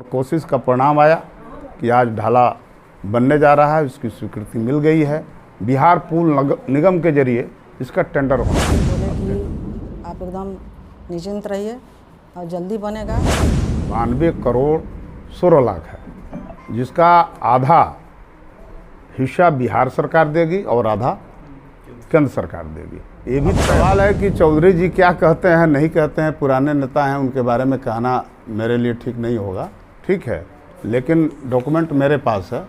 और कोशिश का परिणाम आया कि आज ढाला बनने जा रहा है, उसकी स्वीकृति मिल गई है। बिहार पुल निगम के जरिए इसका टेंडर होना है। बोले कि आप एकदम निश्चिंत रहिए और जल्दी बनेगा। 92 करोड़ 16 लाख है, जिसका आधा हिस्सा बिहार सरकार देगी और आधा केंद्र सरकार देगी। ये भी सवाल है कि चौधरी जी क्या कहते हैं नहीं कहते हैं, पुराने नेता हैं, उनके बारे में कहना मेरे लिए ठीक नहीं होगा। ठीक है, लेकिन डॉक्यूमेंट मेरे पास है,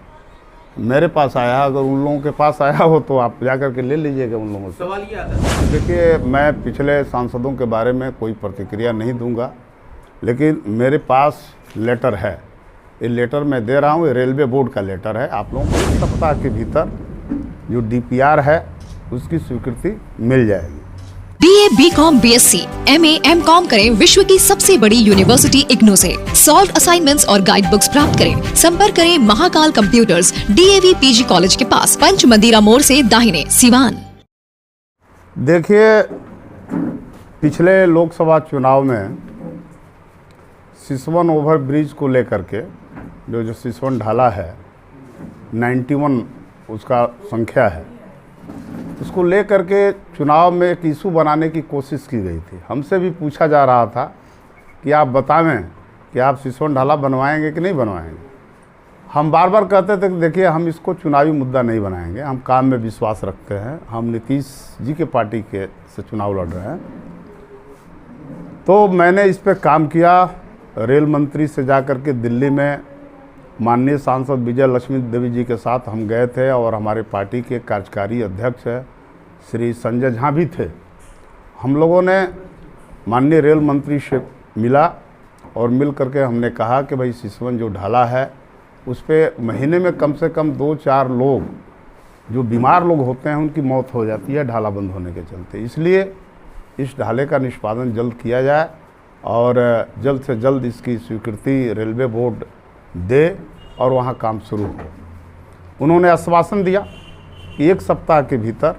मेरे पास आया, अगर उन लोगों के पास आया हो तो आप जा कर के ले लीजिएगा उन लोगों से। सवाल ये आता है, देखिए, मैं पिछले सांसदों के बारे में कोई प्रतिक्रिया नहीं दूंगा, लेकिन मेरे पास लेटर है। ये लेटर मैं दे रहा हूँ, ये रेलवे बोर्ड का लेटर है। आप लोगों को 1 सप्ताह के भीतर जो DPR है उसकी स्वीकृति मिल जाएगी। BA, BCom, BSc, MA, MCom करें विश्व की सबसे बड़ी यूनिवर्सिटी इग्नू से। सॉल्व असाइनमेंट्स और गाइड बुक्स प्राप्त करें। संपर्क करें Mahakal computers, DAV PG college के पास, पंच मंदिरा मोड़ से दाहिने, सिवान। देखिए, पिछले लोकसभा चुनाव में सिसवन ओवर ब्रिज को लेकर के जो सिसवन ढाला है, 91 उसका संख्या है, उसको लेकर के चुनाव में एक इशू बनाने की कोशिश की गई थी। हमसे भी पूछा जा रहा था कि आप बतावें कि आप सिसवन ढाला बनवाएंगे कि नहीं बनवाएंगे। हम बार बार कहते थे कि देखिए, हम इसको चुनावी मुद्दा नहीं बनाएंगे, हम काम में विश्वास रखते हैं, हम नीतीश जी के पार्टी के से चुनाव लड़ रहे हैं। तो मैंने इस पर काम किया। रेल मंत्री से जाकर के दिल्ली में माननीय सांसद विजय लक्ष्मी देवी जी के साथ हम गए थे, और हमारे पार्टी के कार्यकारी अध्यक्ष है श्री संजय झा भी थे। हम लोगों ने माननीय रेल मंत्री से मिला और मिल करके हमने कहा कि भाई सिसवन जो ढाला है उस पर महीने में कम से कम 2-4 लोग जो बीमार लोग होते हैं उनकी मौत हो जाती है ढाला बंद होने के चलते। इसलिए इस ढाले का निष्पादन जल्द किया जाए और जल्द से जल्द इसकी स्वीकृति रेलवे बोर्ड दे और वहाँ काम शुरू हो। उन्होंने आश्वासन दिया कि 1 सप्ताह के भीतर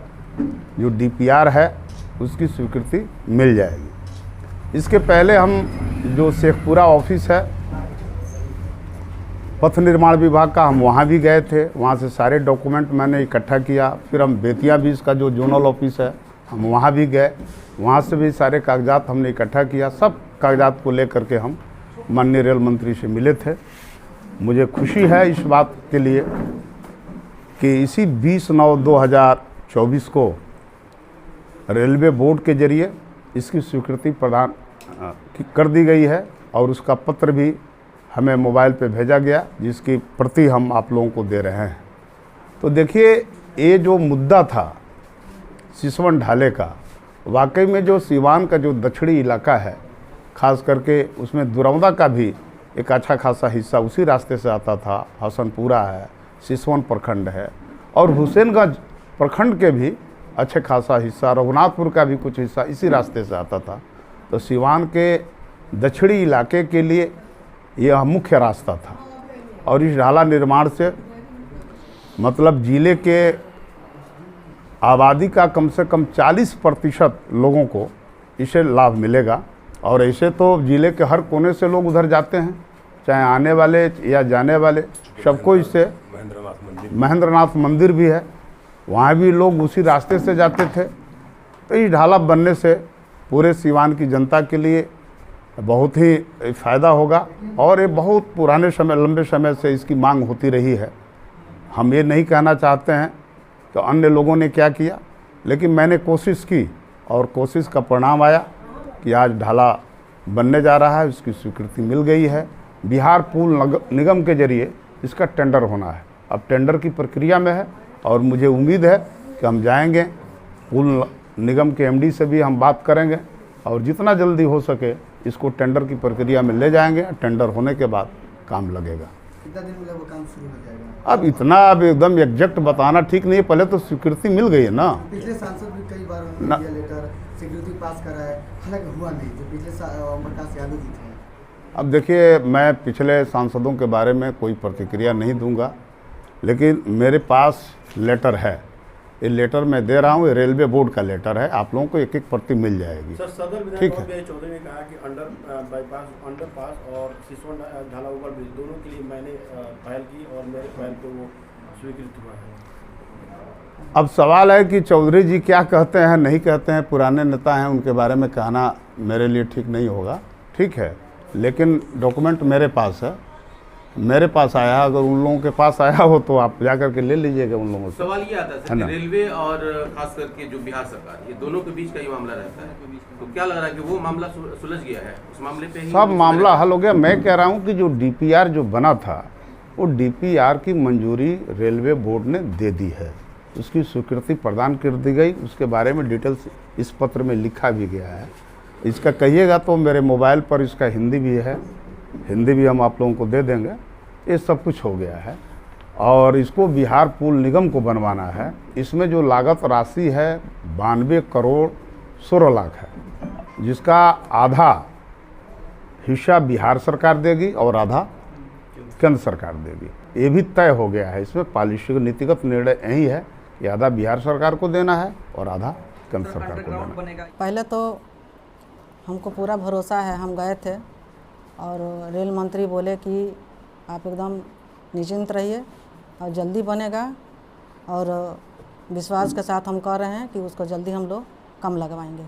जो DPR है उसकी स्वीकृति मिल जाएगी। इसके पहले हम जो शेखपुरा ऑफिस है पथ निर्माण विभाग का, हम वहाँ भी गए थे। वहाँ से सारे डॉक्यूमेंट मैंने इकट्ठा किया। फिर हम बेतिया बीच का जो जोनल ऑफिस है हम वहाँ भी गए, वहाँ से भी सारे कागजात हमने इकट्ठा किया। सब कागजात को लेकर के हम माननीय रेल मंत्री से मिले थे। मुझे खुशी है इस बात के लिए कि इसी 20/9/2024 को रेलवे बोर्ड के जरिए इसकी स्वीकृति प्रदान कर दी गई है, और उसका पत्र भी हमें मोबाइल पे भेजा गया, जिसकी प्रति हम आप लोगों को दे रहे हैं। तो देखिए, ये जो मुद्दा था सिसवन ढाले का, वाकई में जो सिवान का जो दक्षिणी इलाका है, खास करके उसमें दुरौदा का भी एक अच्छा खासा हिस्सा उसी रास्ते से आता था। हसनपुरा है, सिसवन प्रखंड है, और हुसैनगंज प्रखंड के भी अच्छे खासा हिस्सा, रघुनाथपुर का भी कुछ हिस्सा इसी रास्ते से आता था। तो सिवान के दक्षिणी इलाके के लिए यह मुख्य रास्ता था, और इस ढाला निर्माण से मतलब जिले के आबादी का कम से कम 40% लोगों को इससे लाभ मिलेगा। और ऐसे तो ज़िले के हर कोने से लोग उधर जाते हैं, चाहे आने वाले या जाने वाले, सबको इससे महेंद्रनाथ मंदिर भी है, वहाँ भी लोग उसी रास्ते से जाते थे। तो इस ढाला बनने से पूरे सिवान की जनता के लिए बहुत ही फ़ायदा होगा, और ये बहुत पुराने समय, लंबे समय से इसकी मांग होती रही है। हम ये नहीं कहना चाहते हैं तो अन्य लोगों ने क्या किया, लेकिन मैंने कोशिश की और कोशिश का परिणाम आया कि आज ढाला बनने जा रहा है, उसकी स्वीकृति मिल गई है। बिहार पुल निगम के जरिए इसका टेंडर होना है। अब टेंडर की प्रक्रिया में है, और मुझे उम्मीद है कि हम जाएंगे, पुल निगम के MD से भी हम बात करेंगे, और जितना जल्दी हो सके इसको टेंडर की प्रक्रिया में ले जाएंगे। टेंडर होने के बाद काम लगेगा। कितना दिन में वो काम शुरू हो जाएगा? अब इतना अब एकदम एग्जैक्ट बताना ठीक नहीं है, पहले तो स्वीकृति मिल गई है ना। पिछले सांसद भी कई बार लेकर स्वीकृति पास करा है, हालांकि हुआ नहीं, जो पिछले प्रकाश यादव जी थे। अब देखिए, मैं पिछले सांसदों के बारे में कोई प्रतिक्रिया नहीं दूंगा, लेकिन मेरे पास लेटर है। ये लेटर मैं दे रहा हूँ, ये रेलवे बोर्ड का लेटर है, आप लोगों को एक एक प्रति मिल जाएगी। सर, सदर ठीक विधायक है। चौधरी ने कहा कि अंडरपास और सिसवन ढाला ओवर ब्रिज दोनों के लिए मैंने पहल की और मेरे पहल को वो स्वीकृत हुआ है। अब सवाल है कि चौधरी जी क्या कहते हैं नहीं कहते हैं, पुराने नेता हैं, उनके बारे में कहना मेरे लिए ठीक नहीं होगा, ठीक है, लेकिन डॉक्यूमेंट मेरे पास है, मेरे पास आया, अगर उन लोगों के पास आया हो तो आप जा करके ले लीजिएगा उन लोगों से। सवाल ये आता है है सर ना? कि रेलवे और खास करके जो बिहार सरकार, ये दोनों के बीच का ही मामला रहता है, तो क्या लग रहा है कि वो मामला सुलझ गया है, उस मामले पे ही सब मामला हल हो गया। मैं कह रहा हूँ कि जो डीपीआर जो बना था, वो डीपीआर की मंजूरी रेलवे बोर्ड ने दे दी है, उसकी स्वीकृति प्रदान कर दी गई, उसके बारे में डिटेल्स इस पत्र में लिखा भी गया है। इसका कहिएगा तो मेरे मोबाइल पर इसका हिंदी भी है, हिंदी भी हम आप लोगों को दे देंगे। ये सब कुछ हो गया है और इसको बिहार पुल निगम को बनवाना है। इसमें जो लागत राशि है 92 करोड़ 16 लाख है, जिसका आधा हिस्सा बिहार सरकार देगी और आधा केंद्र सरकार देगी। ये भी तय हो गया है, इसमें पॉलिसी नीतिगत निर्णय यही है कि आधा बिहार सरकार को देना है और आधा केंद्र सरकार को देना है। पहले तो हमको पूरा भरोसा है, हम गए थे और रेल मंत्री बोले कि आप एकदम निश्चिंत रहिए और जल्दी बनेगा, और विश्वास के साथ हम कह रहे हैं कि उसको जल्दी हम लोग कम लगवाएंगे।